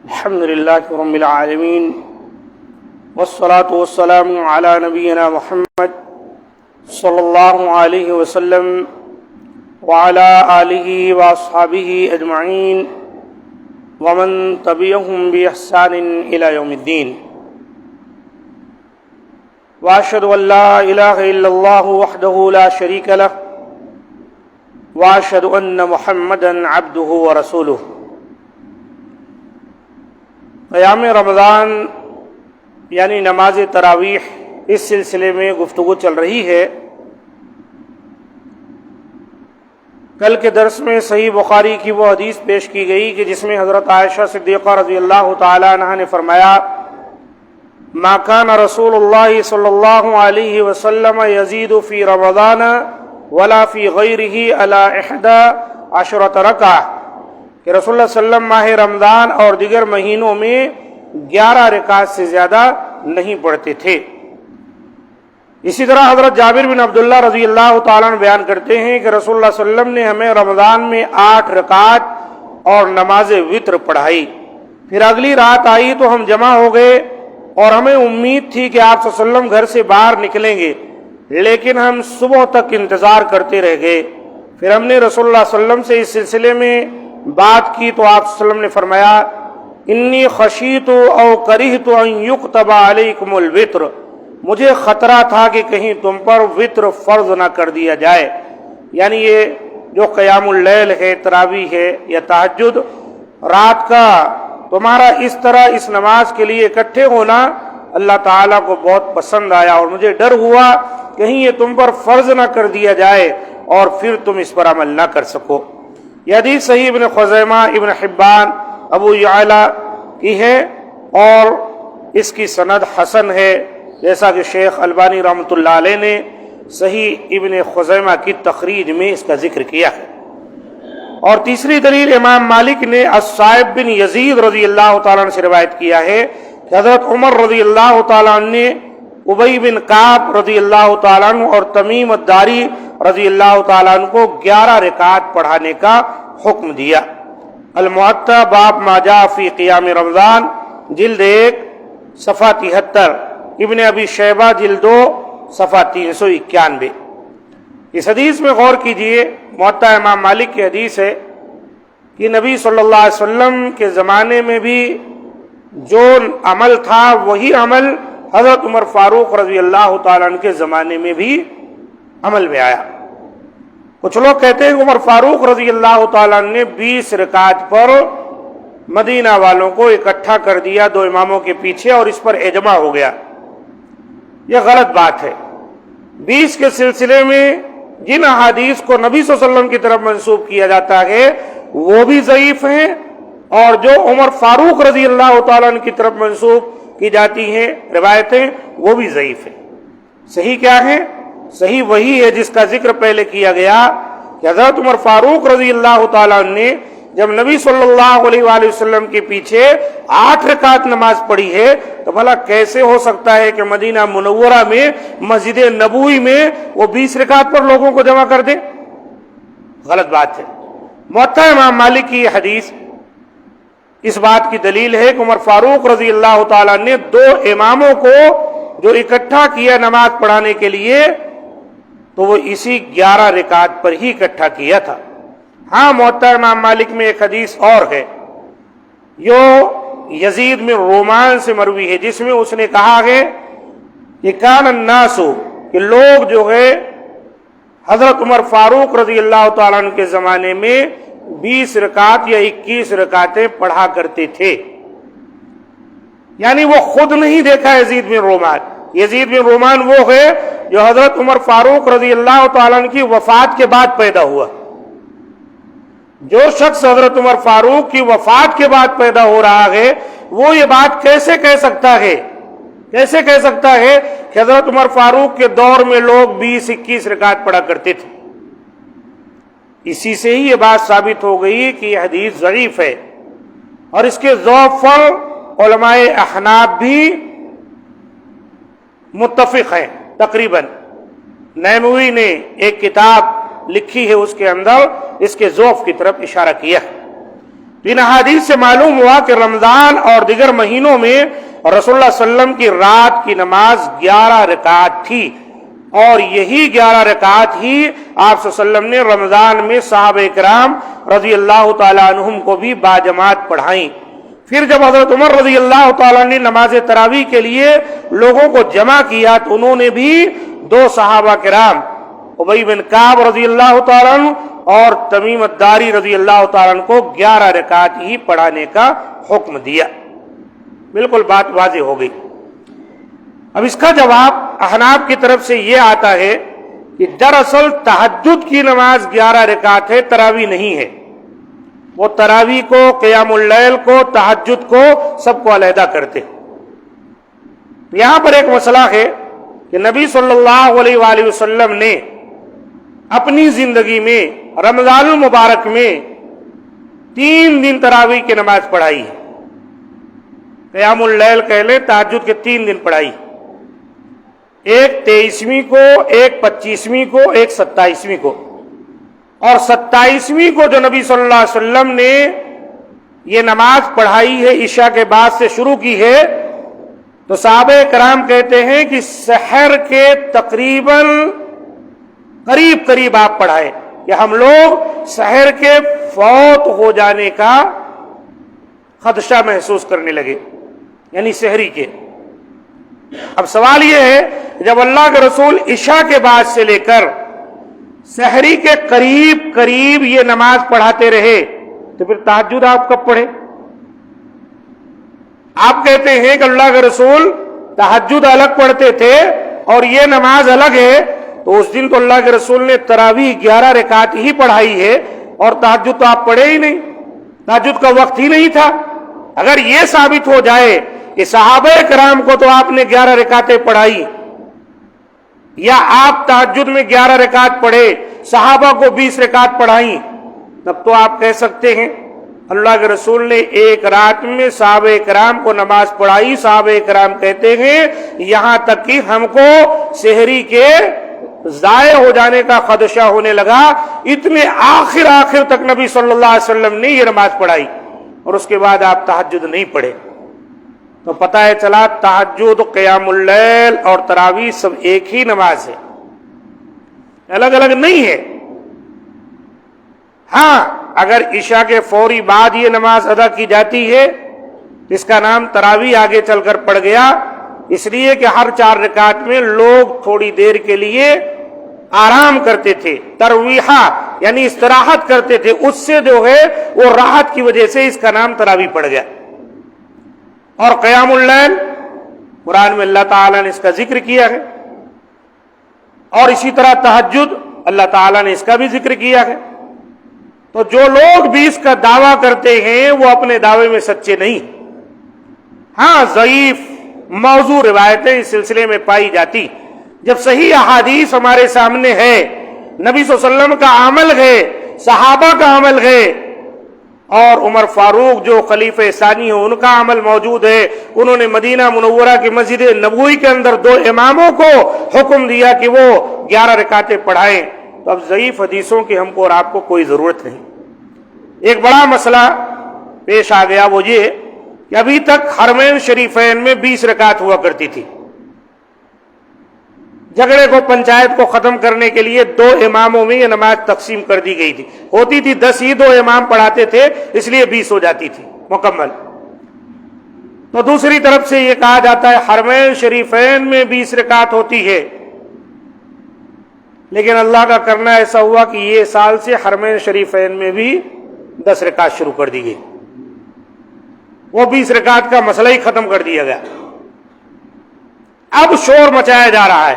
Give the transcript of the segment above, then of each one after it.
الحمد لله رب العالمين والصلاة والسلام على نبينا محمد صلى الله عليه وسلم وعلى آله وأصحابه أجمعين ومن تبعهم بإحسان إلى يوم الدين وأشهد أن لا إله إلا الله وحده لا شريك له وأشهد أن محمدا عبده ورسوله۔ قیام رمضان یعنی نماز تراویح، اس سلسلے میں گفتگو چل رہی ہے۔ کل کے درس میں صحیح بخاری کی وہ حدیث پیش کی گئی کہ جس میں حضرت عائشہ صدیقہ رضی اللہ تعالی عنہا نے فرمایا ما کان رسول اللہ صلی اللہ علیہ وسلم یزید فی رمضان ولا فی غیرہ علی 11 رکعہ، کہ رسول اللہ صلی اللہ علیہ وسلم ماہ رمضان اور دیگر مہینوں میں 11 رکعت سے زیادہ نہیں پڑھتے تھے۔ اسی طرح حضرت جابر بن عبداللہ رضی اللہ تعالیٰ عنہ بیان کرتے ہیں کہ رسول اللہ صلی اللہ علیہ وسلم نے ہمیں رمضان میں 8 رکعت اور نماز وتر پڑھائی، پھر اگلی رات آئی تو ہم جمع ہو گئے اور ہمیں امید تھی کہ آپ صلی اللہ علیہ وسلم گھر سے باہر نکلیں گے، لیکن ہم صبح تک انتظار کرتے رہ گئے۔ پھر ہم نے رسول اللہ صلی اللہ علیہ وسلم سے اس سلسلے میں بات کی تو آپ صلی اللہ علیہ وسلم نے فرمایا انی خشیت او کرہت ان یکتب علیکم الوتر، مجھے خطرہ تھا کہ کہیں تم پر وتر فرض نہ کر دیا جائے۔ یعنی یہ جو قیام اللیل ہے، تراویح ہے یا تہجد، رات کا تمہارا اس طرح اس نماز کے لیے اکٹھے ہونا اللہ تعالیٰ کو بہت پسند آیا، اور مجھے ڈر ہوا کہیں یہ تم پر فرض نہ کر دیا جائے اور پھر تم اس پر عمل نہ کر سکو۔ یہ حدیث صحیح ابن خزیمہ، ابن حبان، ابو یعلا کی ہے اور اس کی سند حسن ہے، جیسا کہ شیخ البانی رحمۃ اللہ علیہ نے صحیح ابن خزیمہ کی تخریج میں اس کا ذکر کیا ہے۔ اور تیسری دلیل امام مالک نے الصائب بن یزید رضی اللہ تعالیٰ عنہ سے روایت کیا ہے کہ حضرت عمر رضی اللہ تعالیٰ عنہ نے ابی بن کعب رضی اللہ تعالیٰ عنہ اور تمیم الداری رضی اللہ تعالیٰ عنہ کو 11 رکعات پڑھانے کا حکم دیا۔ المعطا باب ما جاء فی قیام رمضان، جلد 1 صفحہ 73، ابن ابی شیبہ جلد 2 صفحہ 391۔ اس حدیث میں غور کیجئے، معطا امام مالک کی حدیث ہے کہ نبی صلی اللہ علیہ وسلم کے زمانے میں بھی جو عمل تھا وہی عمل حضرت عمر فاروق رضی اللہ تعالیٰ عنہ کے زمانے میں بھی عمل میں آیا۔ کچھ لوگ کہتے ہیں کہ عمر فاروق رضی اللہ تعالیٰ عنہ نے 20 رکعت پر مدینہ والوں کو اکٹھا کر دیا 2 اماموں کے پیچھے اور اس پر اجماع ہو گیا۔ یہ غلط بات ہے۔ 20 کے سلسلے میں جن احادیث کو نبی صلی اللہ علیہ وسلم کی طرف منسوب کیا جاتا ہے وہ بھی ضعیف ہیں، اور جو عمر فاروق رضی اللہ تعالیٰ عنہ کی طرف منسوب کی جاتی ہیں روایتیں وہ بھی ضعیف ہیں۔ صحیح کیا ہے؟ صحیح وہی ہے جس کا ذکر پہلے کیا گیا کہ حضرت عمر فاروق رضی اللہ تعالیٰ عنہ نے جب نبی صلی اللہ علیہ وآلہ وسلم کے پیچھے 8 رکعت نماز پڑھی ہے تو بھلا کیسے ہو سکتا ہے کہ مدینہ منورہ میں مسجد نبوی میں وہ 20 رکعت پر لوگوں کو جمع کر دے؟ غلط بات ہے۔ معطا امام مالک کی یہ حدیث اس بات کی دلیل ہے کہ عمر فاروق رضی اللہ تعالیٰ نے 2 اماموں کو جو اکٹھا کیا نماز پڑھانے کے لیے تو وہ اسی 11 رکعت پر ہی اکٹھا کیا تھا۔ ہاں، معطا امام مالک میں ایک حدیث اور ہے جو یزید بن رومان سے مروی ہے، جس میں اس نے کہا ہے کہ کان الناس، کہ لوگ جو ہے حضرت عمر فاروق رضی اللہ تعالیٰ عنہ کے زمانے میں 20 رکعت یا 21 رکعتیں پڑھا کرتے تھے۔ یعنی وہ خود نہیں دیکھا یزید بن رومان۔ یزید بن رومان وہ ہے جو حضرت عمر فاروق رضی اللہ تعالیٰ عنہ کی وفات کے بعد پیدا ہوا۔ جو شخص حضرت عمر فاروق کی وفات کے بعد پیدا ہو رہا ہے وہ یہ بات کیسے کہہ سکتا ہے کہ حضرت عمر فاروق کے دور میں لوگ 20-21 رکعت پڑھا کرتے تھے؟ اسی سے ہی یہ بات ثابت ہو گئی کہ یہ حدیث ضعیف ہے، اور اس کے ضعف پر علماء احناف بھی متفق ہیں تقریباً۔ نیموی نے ایک کتاب لکھی ہے، اس کے اندر اس کے ضعف کی طرف اشارہ کیا ہے۔ تو ان احادیث سے معلوم ہوا کہ رمضان اور دیگر مہینوں میں رسول اللہ صلی اللہ علیہ وسلم کی رات کی نماز 11 رکعت تھی، اور یہی 11 رکعت ہی آپ صلی اللہ علیہ وسلم نے رمضان میں صحابہ کرام رضی اللہ تعالیٰ عنہم کو بھی باجماعت پڑھائیں۔ پھر جب حضرت عمر رضی اللہ تعالیٰ نے نماز تراویح کے لیے لوگوں کو جمع کیا تو انہوں نے بھی 2 صحابہ کرام ابی بن کعب رضی اللہ تعالیٰ عنہ اور تمیم الداری رضی اللہ تعالیٰ عنہ کو 11 رکعت ہی پڑھانے کا حکم دیا۔ بالکل بات واضح ہو گئی۔ اب اس کا جواب احناف کی طرف سے یہ آتا ہے کہ دراصل تہجد کی نماز 11 رکعت ہے، تراویح نہیں ہے۔ وہ تراویح کو، قیام اللیل کو، تہجد کو سب کو علیحدہ کرتے۔ یہاں پر ایک مسئلہ ہے کہ نبی صلی اللہ علیہ وآلہ وسلم نے اپنی زندگی میں رمضان المبارک میں 3 دن تراویح کی نماز پڑھائی ہے۔ قیام اللیل کہہ لیں، تہجد کے 3 دن پڑھائی، ایک 23ویں کو، ایک 25ویں کو، ایک 27ویں کو، اور 27ویں کو جو نبی صلی اللہ علیہ وسلم نے یہ نماز پڑھائی ہے، عشاء کے بعد سے شروع کی ہے، تو صحابہ کرام کہتے ہیں کہ سحر کے تقریباً قریب آپ پڑھائیں کہ ہم لوگ سحر کے فوت ہو جانے کا خدشہ محسوس کرنے لگے، یعنی سحری کے۔ اب سوال یہ ہے جب اللہ کے رسول عشاء کے بعد سے لے کر سحری کے قریب یہ نماز پڑھاتے رہے تو پھر تہجد آپ کب پڑھے؟ آپ کہتے ہیں کہ اللہ کے رسول تہجد الگ پڑھتے تھے اور یہ نماز الگ ہے، تو اس دن تو اللہ کے رسول نے تراویح 11 رکعت ہی پڑھائی ہے اور تہجد تو آپ پڑھے ہی نہیں، تہجد کا وقت ہی نہیں تھا۔ اگر یہ ثابت ہو جائے کہ صحابہ کرام کو تو آپ نے 11 رکعتیں پڑھائی، یا آپ تہجد میں 11 رکعت پڑھے، صحابہ کو 20 رکعت پڑھائیں، تب تو آپ کہہ سکتے ہیں اللہ کے رسول نے ایک رات میں صحابہ کرام کو نماز پڑھائی۔ صحابہ کرام کہتے ہیں یہاں تک کہ ہم کو سحری کے ضائع ہو جانے کا خدشہ ہونے لگا، اتنے آخر تک نبی صلی اللہ علیہ وسلم نے یہ نماز پڑھائی، اور اس کے بعد آپ تہجد نہیں پڑھے۔ تو پتہ ہے چلا تہجد، قیام اللیل اور تراویح سب ایک ہی نماز ہے، الگ الگ نہیں ہے۔ ہاں اگر عشاء کے فوری بعد یہ نماز ادا کی جاتی ہے، اس کا نام تراویح آگے چل کر پڑ گیا، اس لیے کہ ہر 4 رکعت میں لوگ تھوڑی دیر کے لیے آرام کرتے تھے، ترویحہ یعنی استراحت کرتے تھے، اس سے جو ہے وہ راحت کی وجہ سے اس کا نام تراویح پڑ گیا۔ اور قیام اللیل قرآن میں اللہ تعالیٰ نے اس کا ذکر کیا ہے، اور اسی طرح تہجد اللہ تعالیٰ نے اس کا بھی ذکر کیا ہے۔ تو جو لوگ بھی اس کا دعویٰ کرتے ہیں وہ اپنے دعوے میں سچے نہیں۔ ہاں ضعیف موضوع روایتیں اس سلسلے میں پائی جاتی، جب صحیح احادیث ہمارے سامنے ہے، نبی صلی اللہ علیہ وسلم کا عمل ہے، صحابہ کا عمل ہے، اور عمر فاروق جو خلیفہ ثانی ہیں ان کا عمل موجود ہے، انہوں نے مدینہ منورہ کی مسجد نبوی کے اندر 2 اماموں کو حکم دیا کہ وہ 11 رکعتیں پڑھائیں، تو اب ضعیف حدیثوں کی ہم کو اور آپ کو کوئی ضرورت نہیں۔ ایک بڑا مسئلہ پیش آ گیا، وہ یہ کہ ابھی تک حرمین شریفین میں 20 رکعت ہوا کرتی تھی۔ جھگڑے کو، پنچایت کو ختم کرنے کے لیے 2 اماموں میں یہ نماز تقسیم کر دی گئی تھی، ہوتی تھی 10 ہی 2 امام پڑھاتے تھے، اس لیے 20 ہو جاتی تھی مکمل۔ تو دوسری طرف سے یہ کہا جاتا ہے حرمین شریفین میں 20 رکعت ہوتی ہے، لیکن اللہ کا کرنا ایسا ہوا کہ یہ سال سے حرمین شریفین میں بھی 10 رکعت شروع کر دی گئی، وہ 20 رکعت کا مسئلہ ہی ختم کر دیا گیا۔ اب شور مچایا جا رہا ہے،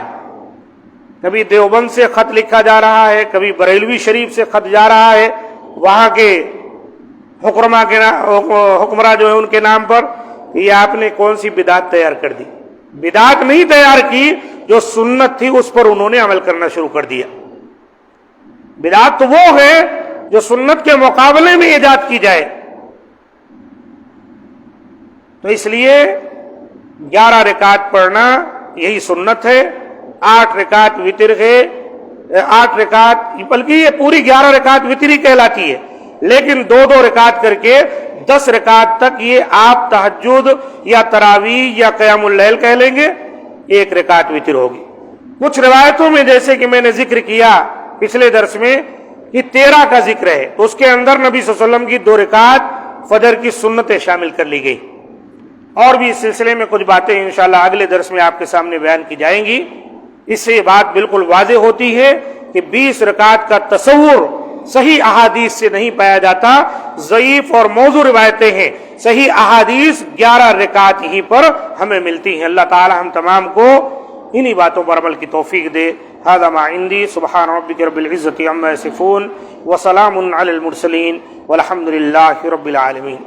کبھی دیوبند سے خط لکھا جا رہا ہے، کبھی بریلوی شریف سے خط جا رہا ہے، وہاں کے حکمراں جو ہے ان کے نام پر، یہ آپ نے کون سی بدعت تیار کر دی۔ بدعت نہیں تیار کی، جو سنت تھی اس پر انہوں نے عمل کرنا شروع کر دیا۔ بدعت تو وہ ہے جو سنت کے مقابلے میں ایجاد کی جائے۔ تو اس لیے 11 رکعت پڑھنا یہی سنت ہے، 8 رکعت وتر ہے، 8 رکعت، بلکہ یہ پوری 11 رکعت وتری کہلاتی ہے، لیکن 2 رکعت کر کے 10 رکعت تک یہ آپ تہجد یا تراویح یا قیام اللیل کہہ لیں گے، 1 رکعت وتر ہوگی۔ کچھ روایتوں میں جیسے کہ میں نے ذکر کیا پچھلے درس میں کہ 13 کا ذکر ہے، تو اس کے اندر نبی صلی اللہ علیہ وسلم کی 2 رکعت فجر کی سنتیں شامل کر لی گئی۔ اور بھی اس سلسلے میں کچھ باتیں انشاءاللہ اگلے درس میں آپ کے سامنے بیان کی جائیں گی۔ اس سے یہ بات بالکل واضح ہوتی ہے کہ 20 رکعت کا تصور صحیح احادیث سے نہیں پایا جاتا، ضعیف اور موضوع روایتیں ہیں، صحیح احادیث 11 رکعت ہی پر ہمیں ملتی ہیں۔ اللہ تعالی ہم تمام کو انہی باتوں پر عمل کی توفیق دے۔ ھذا ما عندی، سبحان ربک رب العزۃ عما یصفون وسلام علی المرسلین والحمد للہ رب العالمین۔